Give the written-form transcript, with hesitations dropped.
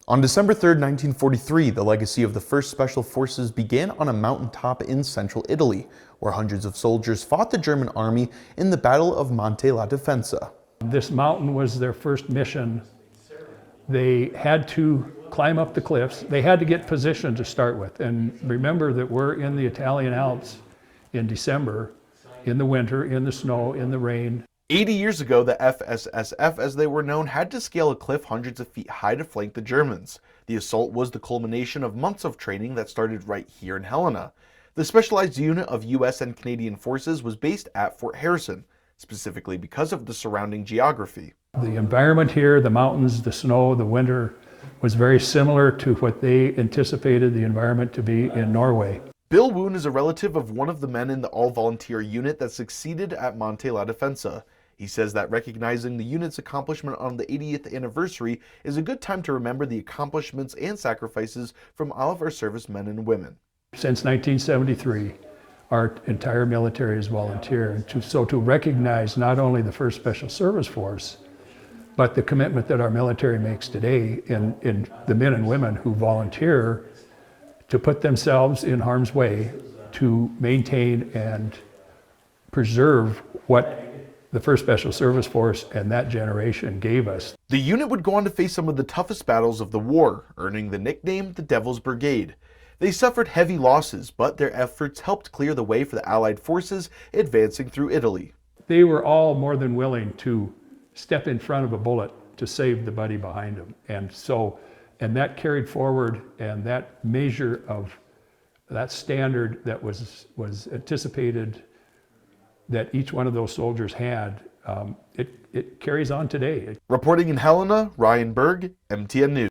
On December 3, 1943, the legacy of the 1st Special Forces began on a mountaintop in central Italy, where hundreds of soldiers fought the German army in the Battle of Monte la Defensa. This mountain was their first mission. They had to climb up the cliffs. They had to get positioned to start with. And remember that we're in the Italian Alps in December, in the winter, in the snow, in the rain. 80 years ago, the FSSF, as they were known, had to scale a cliff hundreds of feet high to flank the Germans. The assault was the culmination of months of training that started right here in Helena. The specialized unit of U.S. and Canadian forces was based at Fort Harrison, specifically because of the surrounding geography. The environment here, the mountains, the snow, the winter, was very similar to what they anticipated the environment to be in Norway. Bill Woon is a relative of one of the men in the all-volunteer unit that succeeded at Monte la Defensa. He says that recognizing the unit's accomplishment on the 80th anniversary is a good time to remember the accomplishments and sacrifices from all of our servicemen and women. Since 1973, our entire military is volunteer. And so to recognize not only the 1st Special Service Force, but the commitment that our military makes today in the men and women who volunteer to put themselves in harm's way to maintain and preserve what the 1st Special Service Force and that generation gave us. The unit would go on to face some of the toughest battles of the war, earning the nickname the Devil's Brigade. They suffered heavy losses, but their efforts helped clear the way for the Allied forces advancing through Italy. They were all more than willing to step in front of a bullet to save the buddy behind them. And that carried forward, and that measure of that standard that was anticipated that each one of those soldiers had, it carries on today. Reporting in Helena, Ryan Berg, MTN News.